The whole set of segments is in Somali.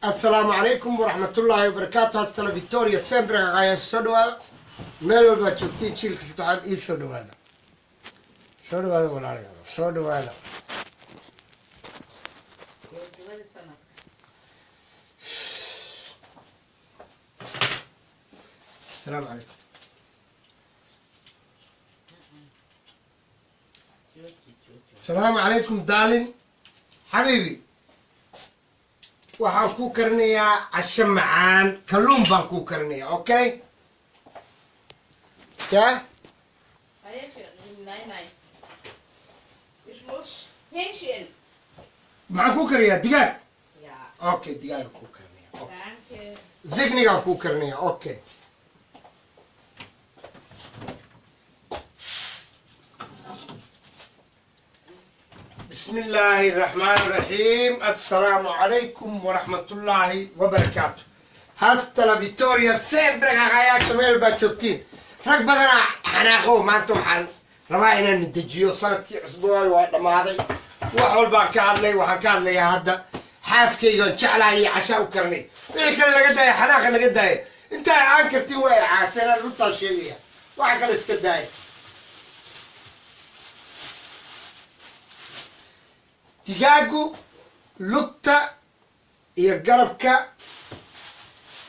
السلام عليكم ورحمة الله وبركاته. هستلا فيكتوريا سيمبر غاية سودوا ميلو باتشوتين شيلك ستوحد إيه سودوا هذا سودوا هذا ولا عليه سودوا هذا. السلام عليكم. السلام عليكم دالين حبيبي. waxaan ku karinayaa casho macaan kalluun baan ku karinayaa okay ya maxaan ku kariyaa digaag okay digaag ku karinayaa zignigaan ku karinayaa okay بسم الله الرحمن الرحيم. السلام عليكم ورحمة الله وبركاته. هاستلا فيكتوريا سيمبر غايا شمال باتشوتين رك بدنا حناخو ما انتم حن رواينا ندجيو سنتي اسبوع وما هذا وحول باكاد لي وحكاد لي هذا حاسكي جعلها عشاء وكرني لكن لا قداي حناخ لا قداي انت عنكرتي وي عاسنا لطا شيء واحد قال اسكداي digaagu lugta iyo garabka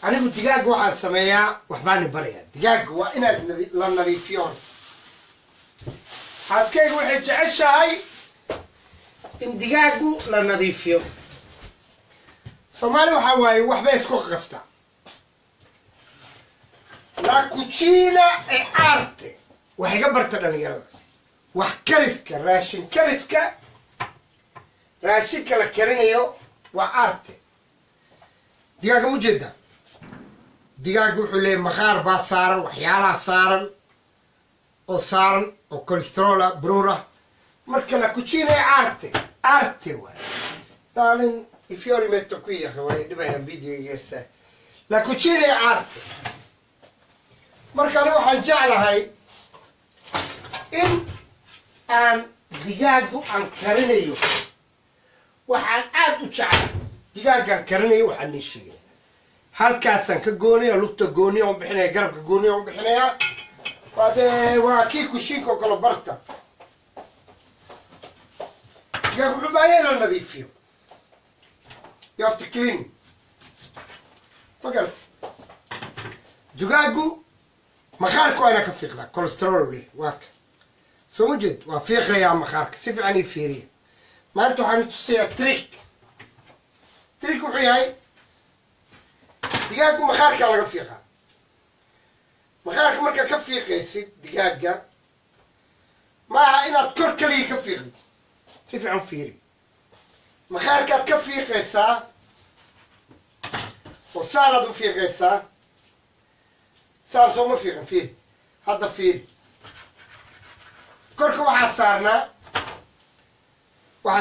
anigu digaagu waxaan sameeyaa waxbaan barayaa digaagu waa inaad la nadiifiyo xaaskaygu waxay jeceshahay in digaagu la nadiifiyo Soomaali waxa waaye waxba isku qasta la cucina è arte waxay ka barta dhalinyarada wax kariska raashin kariska raashinka la karinayo waa arte digaaga ma jeeda digaaga wuxuu leeyahay maqaar baa saaran waxyaalaha saaran oo cholesterol brura marka la cucina arte waa darling if you rimetto qui way dhibayaan videogiisa la cucina arte marka waxaan jeclahay in aan digaagu aan karinayo waxaan aad u jecel digaagan karinayo waxaan nii sheegay halkaasaan ka gooniyo lugta gooniyo oo bixinaya garabka gooniyo oo bixinaya waa kii kushiinka kala barta digaagu wuxuu baahan la nadiifiyo you have to clean fagal digaagu maqaarku ayna ka fiiqdaa cholesterol leh waa soo ma jeed waa fiiqayaa maqaarka si fiican ii fiiriya maanta waxaan tusayaa trick wuxuu yahay digaagu maqaarka laga fiiqaa maqaarka marka ka fiiqaysid digaaga maaha inaad kor kaliya ka fiiqid si fiican fiiri maqaarkaad ka fiiqaysaa oo saanaad u fiiqaysaa saan sooma fiiqin fiiri hadda fiiri korka waxaa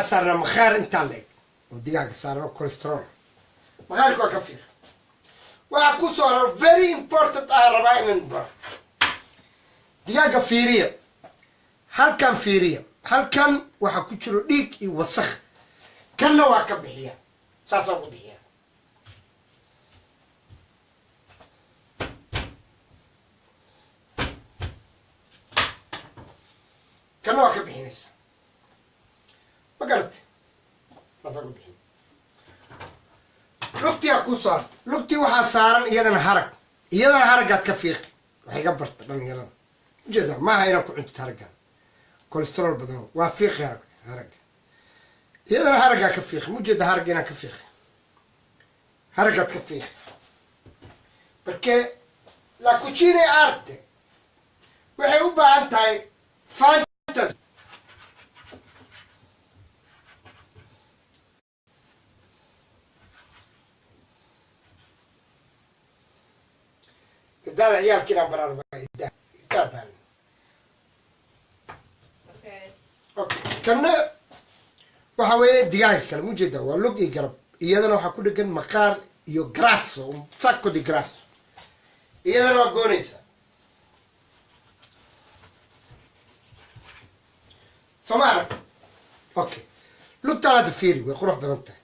saarnaa maqaar intaa leeg oo digaaga saaran oo cholesterol maqaarka waa ka fiiqa waxaa ku soo haro very important rabaa inaan baro digaaga fiiriya halkan fiiriya halkan waxaa ku jiro dhiig iyo wasakh kanna waa ka bixiya saasaan ku bixiya kanna waa ka bixinaysa magarate saasaan ku bixin lugtiyaa ku saarta lugtii waxaa saaran iyadana haragaad ka fiiqi waxay ka barta dhalinyarada ujeeda maaha inaad ku cuntid haraggaan cholesterol badan waa fiiqi haragga iyadana haraggaa ka fiiqi mujeeda haragga inaan ka fiiqi haraggaad ka fiiqi marke la cucina arte waxay u baahan tahay fantasy دال عيال كده برا دال اوكي كنا waxa weeye digaag kale mu jeeda waa lug iyo garab iyadana waxa ku dhagan maqaar iyo grasso un sacco di grasso iyadana waa goonaysa samaara okay lugtaada fiiri way qurux badan tahay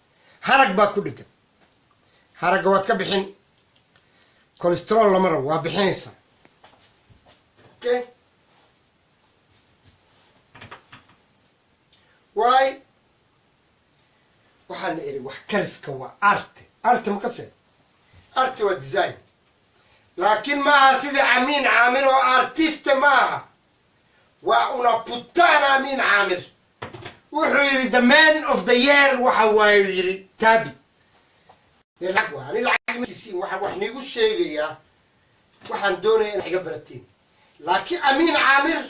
harag baa ku dhagan haragga waad ka bixin cholesterol lama rabo waa bixinaysaa okay waay waxaan iri wax kariska waa arte makase arte waa design laakiin maaha sida amiin caamir oo artiste maaha waa una puttana amiin caamir wuxuu yidhi the man of the year waxa waayu yidhi taabi dee lacag waa ani lacag masiisiin waxaan wax niigu sheegayaa waxaan doonaya in iga baratiin laakiin amiin caamir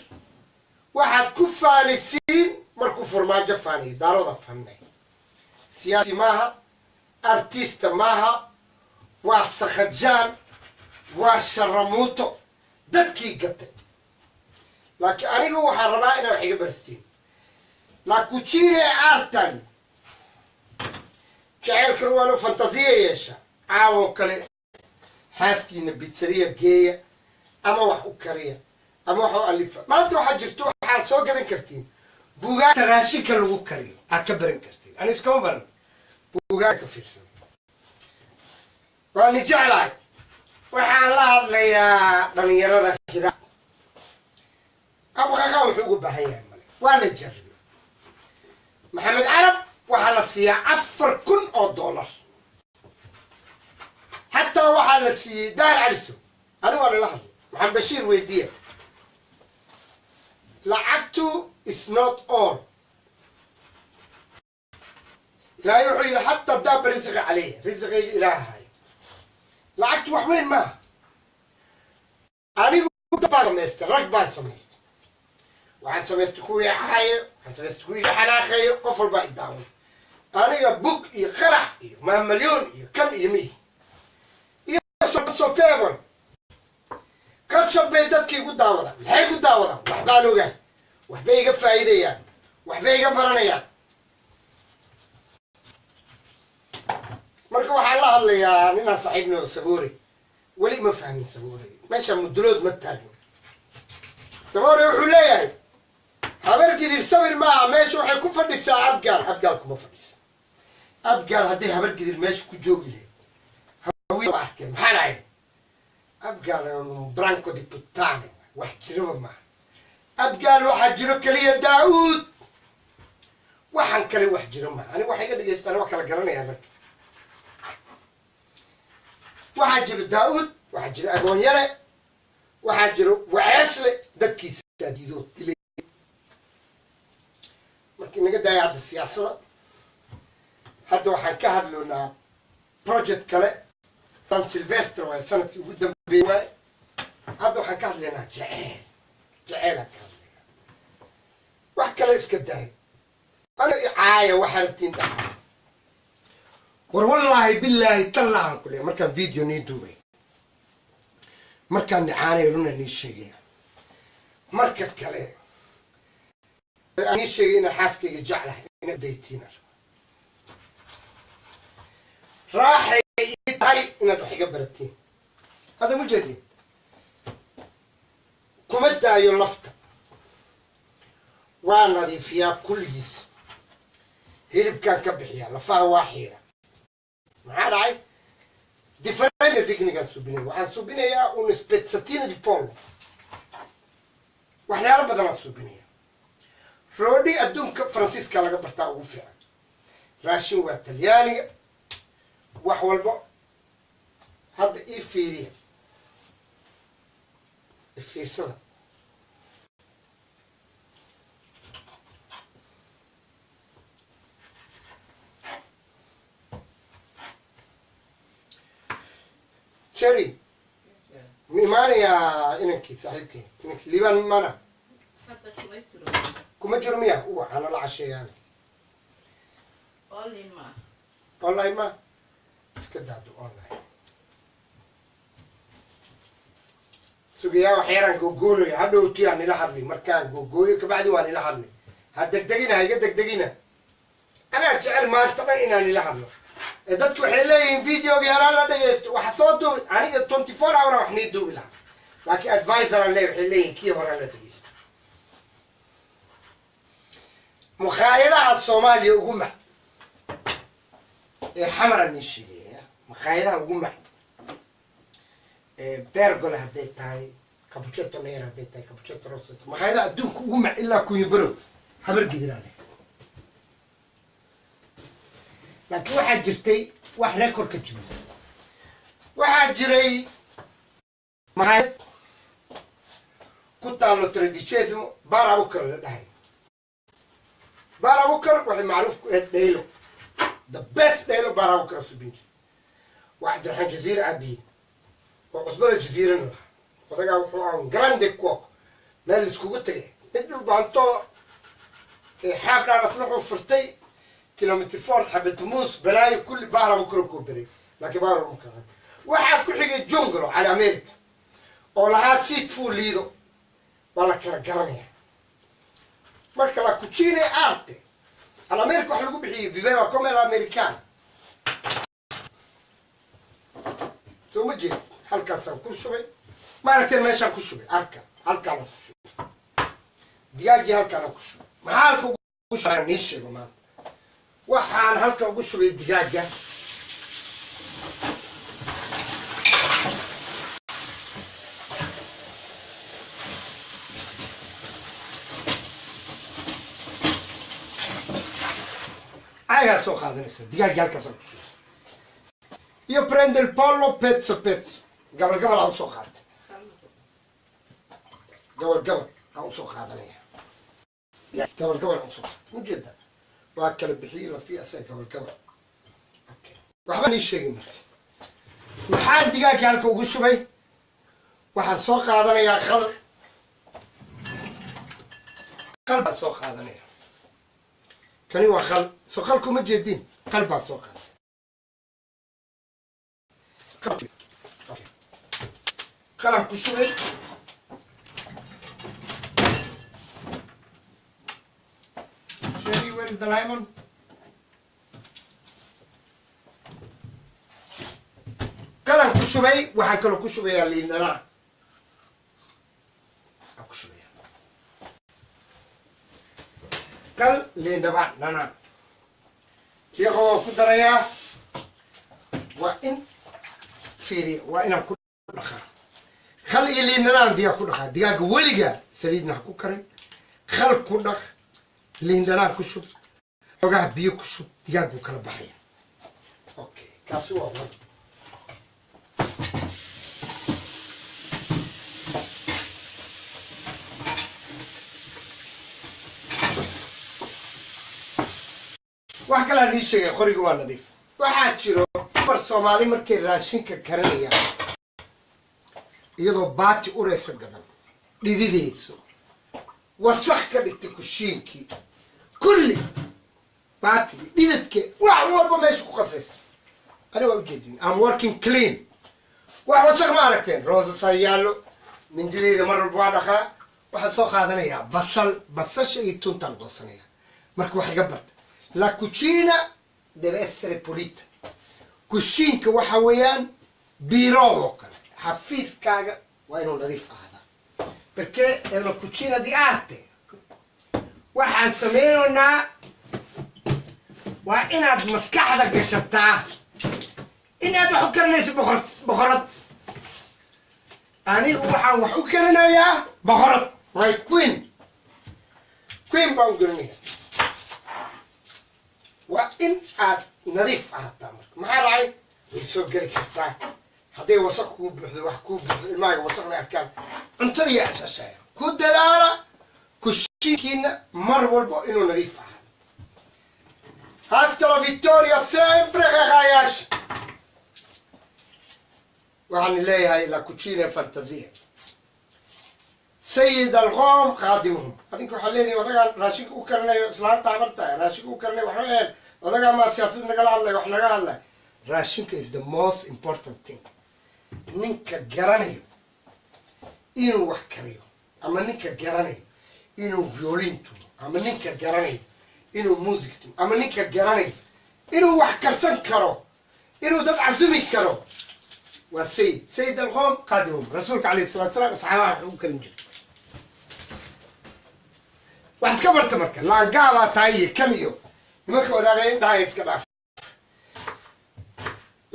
waxaad ku faanisiin markuu farmaajo faaniyo daaroda fanay siyaasi maaha artista maaha waa sakhajaan waa sharamuuto dadkii gatay laakiin anigu waxaan rabaa inaan wax iga barsiin la cucina e artali jaceylkan waanu fantasiya yeesha caawo kale xaaskiina bitsariya geeya ama wax u kariya ama wax u alifa maanta waxaa jirto waxaad soo gadan kartiin buugaagta raashinka lagu kariyo aad ka baran kartiin ani iskama baran buugaag ka fiirsan waa ni jeclahay waxaan la hadlayaa dhalinyarada hira abqaqa wuxuu ugu baahan yahay male waa la jarriyo maxamed carab waxaa la siiyaa $4,000 xataa waxaa la siiyey daar caliso anigu waa lala hadlay maxamed bashiir weydiiya lacagtu is not all ilaahay wuxuu yidhi xataa daaba risqi caleyha risqiyga ilaahay lacagtu wax weyn maaha anigu baan samaystay rag baan samaystay waxaan samaystay kuwii caayo waxaan samaystay kuwii xanaaqeeyo qof walbaa idaawan aniga bug iyo qarax iyo maamalyoon iyo kan iyo mihi iyo sofeevon kasab bay dadkii igu daawadaan maxay igu daawadaan waxbaan ogaan waxbay iga faa'iidayaan waxbay iga baranayaan marka waxaan la hadlayaa ninaan saaxiibna saboore weli ma fahmin saboore meesha mudulood ma taagno saboore wuxuu leeyahay habar gidir sawir maaha meesha waxay ku fadhisaa abgaal kuma fadhisa abgaal hadday habar gidir meesha ku joogi lahayd hawiin ma arkeen maxaan ahayd abgaal branco di puttane wax jiraba maaha abgaal waxaa jiro keliya daa'uud waxaan kale wax jiro maaha aniga waxay iga dhegaystaan waa kala garanayaa marka waxaa jiro daa'uud waxaa jiro agoonyare waxaa jiro waceesle dadkiisa diidood dilay markii naga daaya hadda siyaasada hadda waxaan ka hadloonaa project kale san silvester waaye sanadkii ugu dambeeyey waaye hadda waxaan ka hadlaynaa jaceylaan ka hadlaynaa wax kale iska daay ana icaaya waxaa rabtiin dhaha war wallaahi billaahi tallaahan ku leeya markaan video nii duubay markaan nicaanay runa nii sheegaya marka kale nii sheegay inaan xaaskayga jeclahay ina udaytiina raaxay ii tahay inaad wax iga baratiin hada ma jeedin kuma daayo lafta waa nadiifiyaa kulligiisa hilibkaan ka bixiyaa lafaha waa xiira maxaa dhacay different signigan subinaya waxaan subinayaa un spezzatina di pollo waxyaalo badanaan subinaya roodhi adduunka faransiiska laga bartaa ugu fiican raashin waa talyaaniga wax walba hadda ii fiiriya ifiirsada شري مانا يا إنك صاحبك إنك ليبان مانا حتى شوي كم جرمية هو أنا العشاء يعني أونلاين ما أونلاين ما اسكدادو أونلاين سوقيا وحيران جوجولي هادو تي أنا لحظي مركان جوجولي كبعدي وأنا لحظي هدك دقينا هيك دقينا أنا جعل ما أستطيع إن أنا لحظي dadku waxay leeyihiin video yaraan la dhageysto waxa soo duubay aniga 24 hour wax nii duubi lahaa laakiin advisor aan leeyahay waxay leeyihiin kii hore la dhageysto mukhaayadaha Soomaaliya ugu mac ee xamar aan sheegaya مخايلها وجمع بيرجولا هديتاي كابوتشيتو نير هديتاي كابوتشيتو روسيتو مخايلها أدونك وجمع إلا كوني برو حبر قدر عليه لكن واحد جرتي واحد ريكورد كتجمع واحد جري مخايل كنت عامله تريديشيزمو بارا بكر للدهي بارا بكر وحي معروف ديلو the best ديلو بارا بكر سبينجي واحد الحين جزيرة أبي وقصبة الجزيرة نروح وطقع وحوان جراندي كوك مال سكوكوتة مثل البانطو حافل على صنعه فرتي كيلومتر فور حبة موس بلاي كل بارا بكر كوبري لكن بارا بكر واحد كل حاجة جونجلو على أمريكا ولهات سيت فول ليدو والله كلا قرنيا marca la cucina è arte all'America waxa lagu bixiyay viveva come l'americano soo ma jeed halkaasaan ku shubay maaragtay meeshaan ku shubay arka halkaan ku shubay digaagii halkaan ku shubay maxaa halka ugu shubay nii sheego maanta waxaan halka ugu shubay digaaga Hai soo qaadanaysa digaag halkaas ku shubay io prendo il pollo pezzo pezzo gabal gabal aan soo qaatay gabal gabal aan soo qaadanaya gabal gabal aan soo mujeda waa kala bixiyay la fi asay gabal gabal okay waxba ni sheegay marka maxaa digaag halka ugu shubay waxaan soo qaadanayaa qalb soo qaadanaya كاني وخل سخلكم مجدين قلبها سوقها قلم كشوي Sherry, where is the lemon? قلم كشوي وحكلو كشوي اللي لنا كشوي قال لين دبع لنا يقول كدريا وإن فيري وإن كل خا خل اللي لنا دي كل خا دياج ولجا سريدنا حكو كريم خل كل خ لين لنا كشوف وقع بيو كشوف دياج بكرة بحية أوكي كاسو أول wax kala nii sheegay qoriga waa nadiif waxaa jiro mar Soomaali markay raashinka karinaya iyadoo baati ureysa gadan dhidideyso wasakh ka dhigtay kushiinkii kulli baati dhididke wax walba meesha ku qasaysa ana waa ujeedin I'm working clean wax wasakh ma aragteen roosa sayaalo mindileeda mar walba waa dhaqa waxa soo qaadanaya basasha iyo tuntan qosanaya marka wax iga barta La cucina deve essere pulita. Cucinka waxa weeyaan biro kale. Xafiiskaaga waa inuu nadiif ahaadaa. Perché è una cucina di arte. Waxaan sameeynaa waa inaad maskaxda gashataa. Inaad wax u karinayso boqorad. Anigu waxaan wax u karinayaa boqorad. My queen. Queen baan gurniya. وإن نظيف هذا ما رأي يسوق لك كذا هذا وسخ كوب وحكوب الماء وسخ الأركان أنت يا أساسا كود دلالة كشيكين مرور بإنه نظيف هذا هذا فيتوريا sempre غاياش وعن الله هاي لا كوتشينة فانتازية سيد القوم خادمهم هذيك حليني وذاك راشيك وكرنا إسلام تعبرتها راشيك وكرنا وحنا وذاك ما سياسة نقال الله وحنا قال الله راشيك is the most important thing نينك جرانيو إنه وحكريو أما نينك جرانيو إنه فيولينتو أما نينك جرانيو إنه موسيقتو أما نينك جرانيو إنه وحكرسن كرو إنه دد عزمي كرو وسيد القوم قادمهم رسولك عليه الصلاة والسلام صحابه وكرم جد waxaad ka barta marka laangaabaa tahay iyo kamiyo nimanka wadaagay dhahay iska dhaaf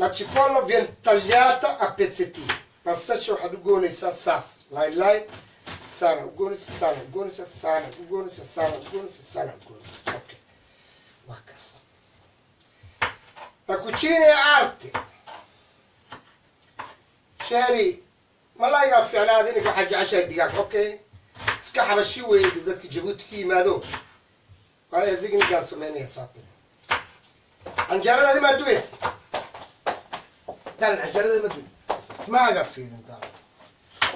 la cipolla viene tagliata a pezzettini. Passaggio waxaad u goonaysaa saas line sana u goonaysa sana u goonaysa sana u goonaysa sana u goonaysa sana u goonaysa. Okay, waa kaas. La cucina è arte. شهري ما يقف يعني هذا إنك حاجة عشاء دقائق أوكي سكحب الشوي ضدك جبوتكي ما ذو هاي زيني كان سمعني ساطين عنجرة هذه ما دويس ده العنجرة هذه ما دويس ما أقف فيه أنت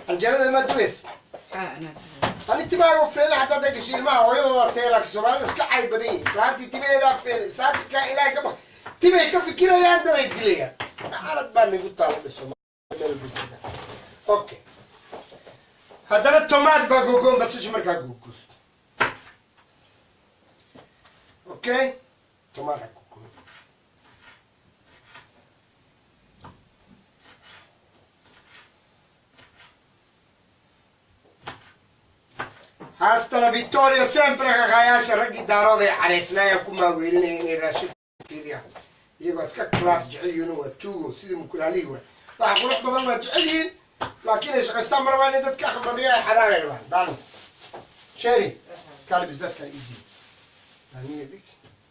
عنجرة هذه ما دويس أنا تبغى أقف فيه حتى ذاك الشيء ما هو يلا تيلك سمعني سكحي بدي ساعتي تبغى ذاك فيه ساعتي كإله كم تبغى كيف كيلو يندر يدليه على تبان يقول طالب السماء اوكي هذا التومات باقوقون بس ايش مركا قوقوس اوكي تومات قوقوس hasta la vittoria sempre che caiascia raggi daro de aresnaya kuma wiilni inay raashid fiidiya iyago iska class jecelyuun waa tuugo sidii mukulaaliga waxa qurux badan waa jecelyihiin laakiin ay shaqaystaan marwaa inay dadka aqbadiya ay xaraarayaan daan شيري كلب زاد كان يجي هني بك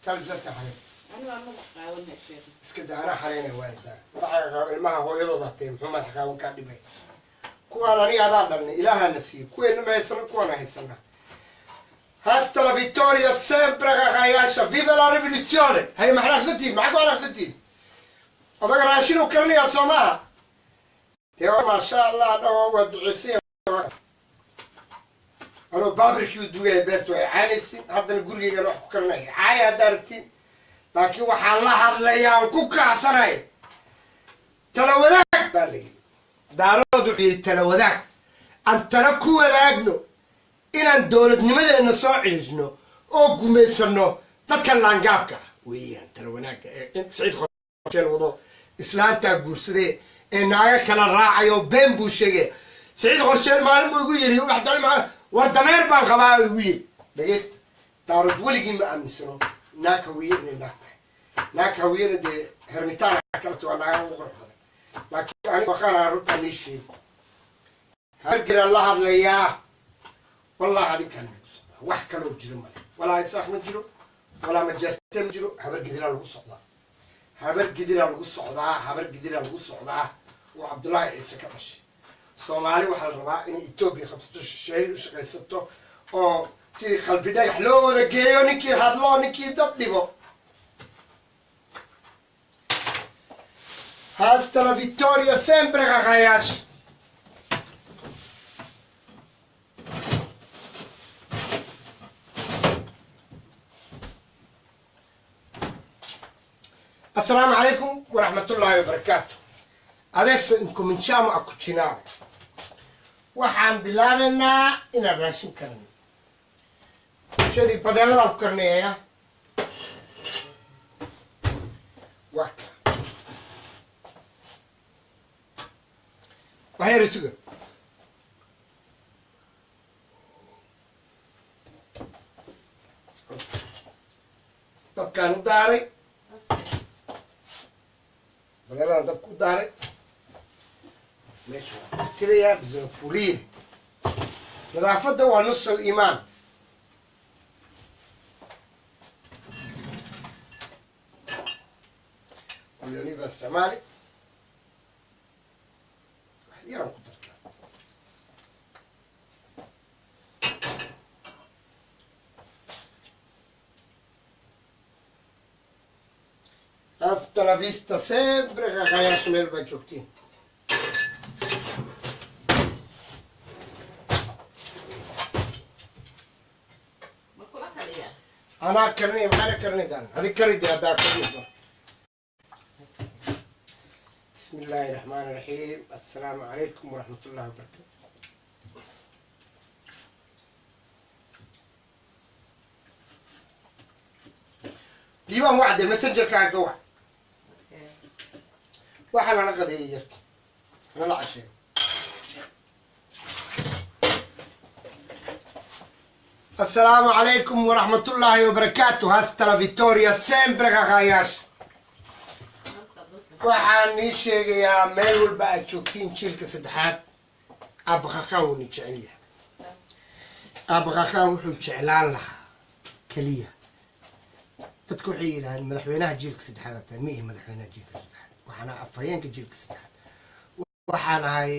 كلب زاد كان حرين أنا ما حاولنا شيء اسكت أنا حرينه وايد ده ما هو يلا ضغطي محمد حكاون كان دبي كوانا ني هذا لنا إله النسي كوين ما يسمع كوانا يسمع hasta la vittoria sempre ragazza viva la rivoluzione هي معنا ستين معك وأنا ستين هذا راشين وكلني يا سماها يا ما شاء الله ده هو دعسين أنا بابريكيو دوي بيرتو عانيسين هذا نقول لي أنا حكرنا عايا دارتين لكن وحالله هذا يوم كوكا سراي تلوذاك بالي دارودو في تلوذاك أن تركوا لاجنو إن الدولة نمدة إن صاعدنا أو قميصنا تكلم جابك ويا تلوذاك أنت سعيد خشيل وضو إسلام تقولسدي إن عيا كلا راعي وبين بوشجع سعيد خشيل ما نبغى يجري واحد معه وردمير بان خباوي ويل دقيست دارود ولقي ما أمسنو ناك هوية ناك هوية دي هرميتان كلتو أنا وغرب هذا لكن أنا وخانا ربطا نيشي هرقر الله هذا إياه والله هذه كان وحكا لو جرم ولا يساخ مجرو ولا مجرتين مجرو هبر قدر الوصعدا هبر قدر الوصعدا هبر قدر الوصعدا وعبد الله عيسى كبش Soomaali waxaa la rabaa in Ethiopia qabsato shay u shaqaysato oo si qalbi dhagax loo wada geeyo ninkii hadlo ninkii dad dhibo hasta la vittoria sempre ragazzi Assalamu alaikum wa rahmatullahi wa barakatuh adesso incominciamo a cucinare waxaan bilaabaynaa inaan raashin karno shadii badeelada ku karneeya waka waxay rasuga dabkaan u daaray badeeladan dabku u daaray ماشي تريا بزنفورين نظافته ونص الإيمان والأوليفا السمالي يرى قدرتها hasta la vista sempre ragazzi nel bagiottino أنا كرني معنا كرني دان هذه كرني دي هذا كرني بسم الله الرحمن الرحيم السلام عليكم ورحمة الله وبركاته ليوم واحد المسنجر كان جوا واحد أنا قد يجرك أنا لا عشان السلام عليكم ورحمة الله وبركاته hasta la vittoria sempre ragazzi waxaan ii sheegayaa meel walba aad joogtiin jiilka saddexaad aabaqaqaan wuu ni jecel yahay aabaqaqaan wuxuu jeclaan lahaa keliya dadku waxay yidhahdeen madaxweynaha jiilka saddexaad ataa ma ihi madaxweynaha jiilka saddexaad waxaan ahay afhayeenka jiilka saddexaad waxaan ahay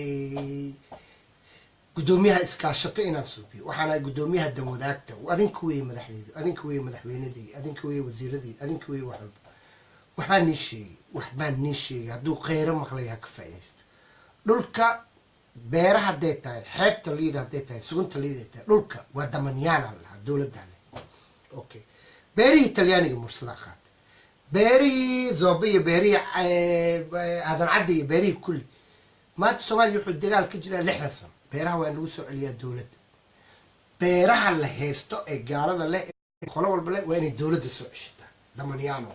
gudoomiyaha iskaashato inaan suubiyo waxaan ahay gudoomiyaha danwadaagta adinka weeye madaxdeedu adinka weeye madaxweynadii adinka weeye wasiiradii adinka weeye wax walba waxbaan nii sheegay hadduu kheyro maqlay ha ka faa'iidaysto dhulka beera hadday tahay xeebta liida hadday tahay sugunta liida tahay dhulka waa damanyaana lahaa dowladdaa leh okay beerihii talyaaniga mursadaa qaatay beerihii zooba iyo beerihii aadan cadda iyo beerihii kulli maanta soomaaliya wuxuu dagaal ka jiraa 60 sano beeraha waa in lagu soo celiyaa dowladda beeraha la haysto ee gaalada leh qolo walba leh waa inay dowladda soo ceshataa damanyaano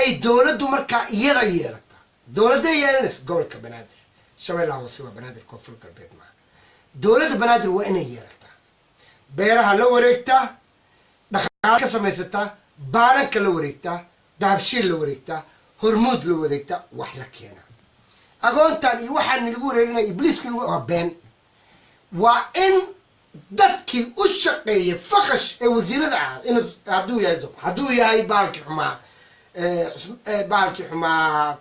ay dowladdu markaa iyada yeelataa dowladda yeelanaysa gobolka banaadir shabeellaha hoose waa banaadir koonfur galbeed maaha dowladda banaadir waa inay yeelataa beeraha la wareegtaa dhaqaale ka samaysataa baananka la wareegtaa dahabshiil la wareegtaa hormuud la wareegtaa wax la keenaa agoontan iyo waxaan lagu wareerinaya ibliiska waa been waa in dadkii u shaqeeyay faqash ee wasiirada ah in hadduu yahay baalkii xumaa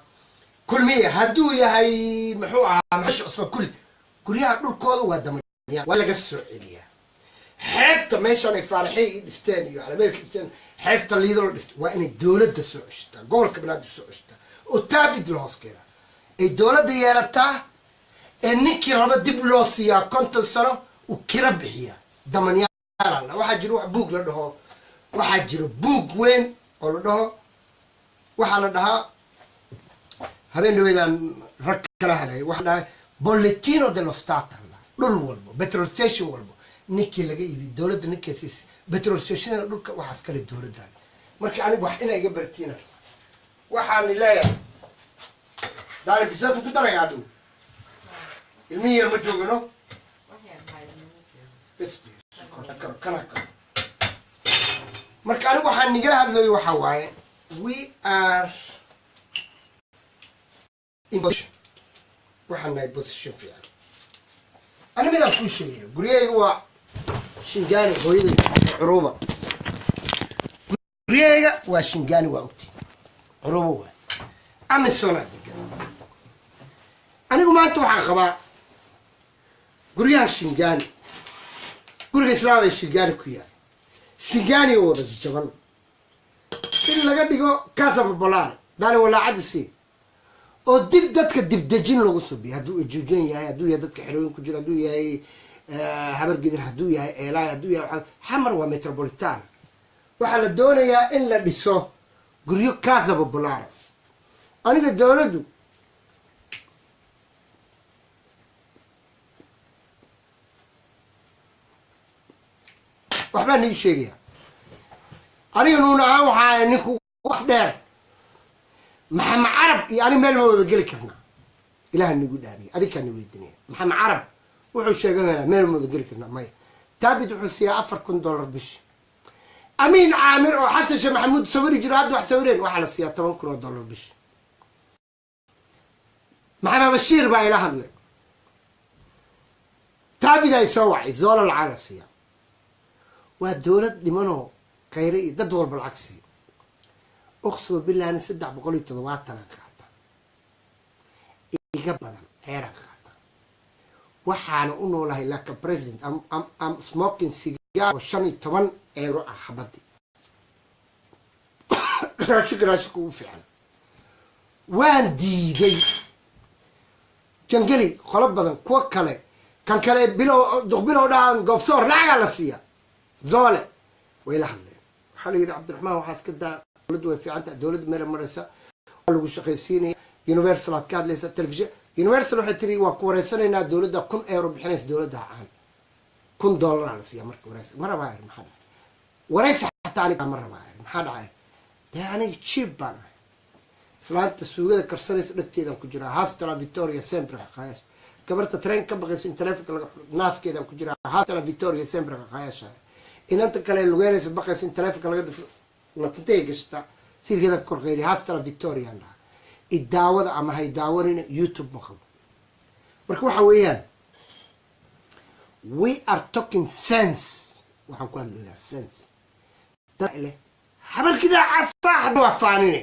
kulmiye hadduu yahay muxuu ahaa maxash cusman kulli guryaha dhulkooda waa damanyaa waa laga soo celiyaa xeebta meeshaan ay faaraxey dhisteen iyo calameerka dhisteen xeebta liido la dhistay waa inay dowladda soo ceshataa gobolka banaadir soo ceshataa oo taabid la hoos keenaa ay dowladda yeelataa ee ninkii raba dib loo siiyaa 50 sano uu kira bixiyaa damanyaala waxaa jira wax buug la dhaho waxaa jira buug weyn oo la dhaho waxaa la dhahaa habeen dhaweydaan rag kala hadlay waxaa dhahay bolletino dello stato dhul walbo petrol station walbo ninkii laga iibiy dowladda ninkaasiis petrol stationada dhulka waxaas kale dowladda marka anigu wax inay iga bartiina waxaan leeyahay daalin bisaas ku daray adu ilmihi yar ma joogano marka anigu waxaan nigala hadlayo waxaa waaye we are in position waxaan nahay position fiican ani midaan kuu sheegaya guryahayga waa shingaani hooyaday curuuba guryahayga waa shingaani waa ogti curuuba waa amisonaa degan anigu maanta waxaan qabaa guryaha shingaani guriga islaam ee shingaani ku yaal shingaani oo wada jaban in laga dhigo casa popolare daani walaacadisi oo dib dadka dibdejin lagu subiyo hadduu ejuujan yahay hadduu yahay dadka xerooyin ku jira hadduu yahay habar gidir hadduu yahay eelaay hadduu yahay xamar waa metropolitan waxaa la doonayaa in la dhiso guryo casa popolare aniga dowladdu waxbaa nii sheegaya aniga nuuna ahaan waxaa ninku waf dheer maxamed carab iyo ani meel ma wada geli karnaa ilaha nigu dhaariya adinkaani weydinaya maxamed carab wuxuu sheeganaa meel ma wada geli karnaa maya taabid wuxuu siiyaa $4,000 bishi amiin caamir oo xasan sheekh maxamuud sawiri jiro hadda wax sawireen waxaa la siiyaa $10,000 bishi maxamed bashiir baa ila hadlay taabid ay soo wacay zoola lacag la siiyaa waa dowlad dhimanoo khayre iyo dad walba lacag siiyo uqsuma billaahni 370 qaata iga badan heeraan qaata waxaana u noolahay laka president am smoking cigar oo 15 euro ah xabadii raashin ugu fiican waan diiday jangali qolo badan kuwa kale kan kale bilow dhaan goobsoor lacagaa la siiya zoole way la hadleen waxaa la yidhi cabdiraxmaan waxaa iska daa dowladdu way fiican tahay dowladda meel maraysa waa lagu shaqaysiinaya universal aad ka hadlaysa telefishin universal waxay tiri waa ku wareysanaynaa dowladda 1,000 euro bixinaysa dowladda caan $1,000 la siiya marka wareysa ma rabaa maxaa dhacay wareysa xataa aniga ma rabaa maxaa dhacay dee aniga cheap baan ahay islaanta suugada karsanaysa dhagteedaan ku jiraa hastala victoria sempre xaqaayash gabarta train ka baqaysa in taleefanka laga naaskeedaan ku jiraa hastala victoria sempre xaqaayash inanta kale lugeynaysa baqaysa in taleefanka laga latantay gashta sirkeeda korqeyli hastala victoria ndaa idaawada ama hay daawanina youtube maqlo marka waxa weeyaan we are talking sense waxaan ku hadlayaa sense dale habarkida casaaxad waa faanine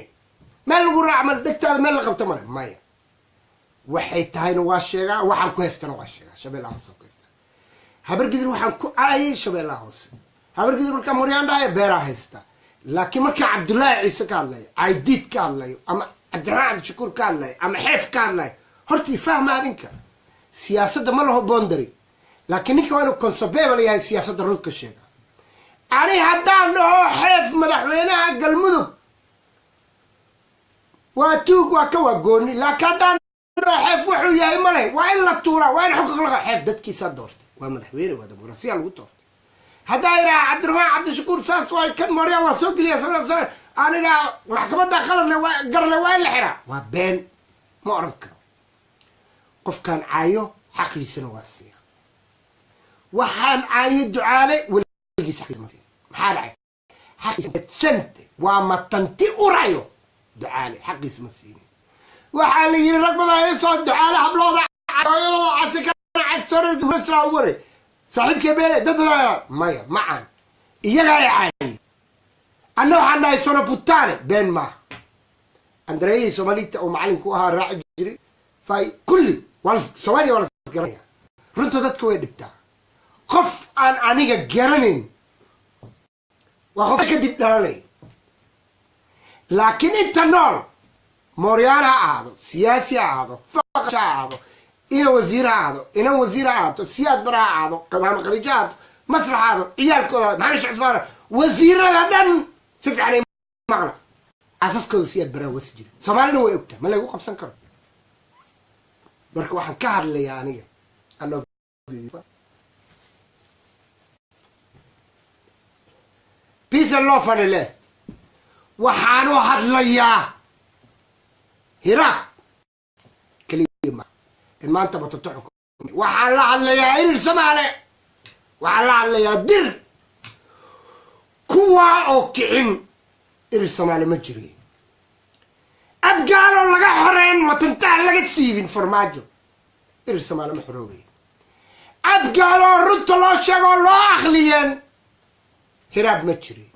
meel lagu raacmal dhigtaada meel la qabto male maya waxay tahayna waa sheegaa waxaan ku haystana waa sheegaa shabeellaha hoose ku haystaa habarkidir waxaan ku caayay shabeellaha hoose habarkidir markaa moryaan dhaaya beeraa haystaa laakiin markaa cabdullaahi ciise ka hadlayo caydiid ka hadlayo ama cabdiraxmaan cabdishakuur ka hadlayo ama xeef ka hadlayo hortii fahma adinka siyaasadda ma laho boondary laakiin ninka waa inuu consabable yahay siyaasadda runka sheega ani haddaan dhaho xeef madaxweynaha galmudug waa tuug waa ka waa gooni laakiin haddaan dhaho xeef wuxuu yahay male waa in la tuuraa waa in xuquuq laga xeef dadkiisa doortay waa madaxweyne waa dimuqraasiya lagu doortay haddaa idhaha cabdiraxmaan cabdishakuur saas waa kan moryaan waa soo geliya sabra aan idhaha maxkamadda qaladle waa garle waa in la xiraa waa been ma oran karo qofkaan caayo xaqiisana waa siiya waxaan caayo ducaale weligiis xaqiisa ma siiya maxaa dhacay xaqiisante waa matanti urayo ducaale xaqiisa ma siinin waxaa la yiri rag badan ay soo ducaale hablooda hooyadooda casikana casooreysla ugu waray saaxiibkee beele dad badan maya macaan iyaga ay caayay anna waxaan dhahay sono putane been maaha andreyi soomaalita oo macalinku ahaa raaci jiray fay kulli soomaaliya waa la garanaya runta dadka way dhibtaa qof aan aniga garanayn waa qof kadib dhalanay laakiin inta nool mooryaan ha ahaado siyaasi ha ahaado faqash ha ahaado ina wasiir ha ahaado inan wasiir ha ahaato siyaad bara ha ahaado qadaamo khadiijo ha ahaato masrax ha ahaado ciyaalkooda maxamed sheekh cusmaan wasiirada dhan si fiican ay maqla asaskooda siyaad baraa wasi jira soomaalina way ogtaa ma lagu qabsan karo marka waxaan ka hadlayaa aniga peace and love anile waxaanu hadlayaa hiraab kaliya ma maanta batato waxaan la hadlayaa irir Soomaale waxaan la hadlayaa dir kuwa oo kicin irir Soomaale ma jiray abgaalo laga xoreen matantaa laga siibin farmaajo irir Soomaale ma xoroobay abgaalo runta loo sheego loo akhliyeen hiraab ma jiray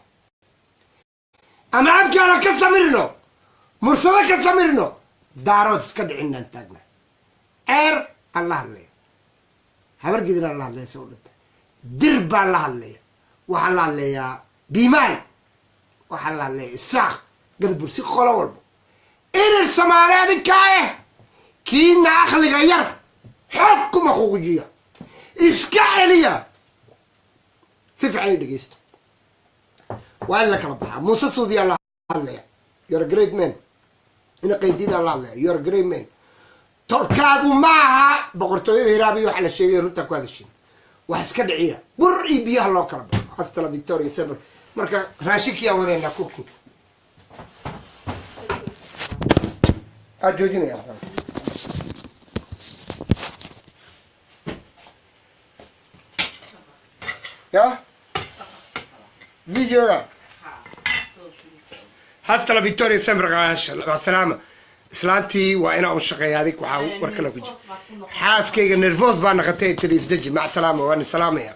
ama abgaalo ka samirno mursada ka samirno daarood iska dhicinaan taagna Allah hadlaya habargidina Allah hadlaya soo dhintay dir baa la hadlaya waxa la hadlayaa biimaan waxa la hadlaya isaaq gadbursi qolo walba irir Soomaaliyeed kaaye kiina aqliga yar xukuma xuquuqiya iska celiya si fiican dhageysta wala kala baxa Muuse Suudi Allah hadlaya you're a great man ina qaydida Allah hadlaya you're a great man tolkaagu maaha boqortooyada hiraabi waxa la sheegay runta ku hadashin wax iska dhiciya bur iyo biyaha loo kala baxo hasta Victoria Saber marka raashikiya wadeena kurku ajoojinaya ya video hasta Victoria Saber wa salaama islaantii waa inaa u shaqeeyo adig waxa war kale ku jira xaaskayga nervous baa naqatay tiriis daji ma salaama waan salaamaya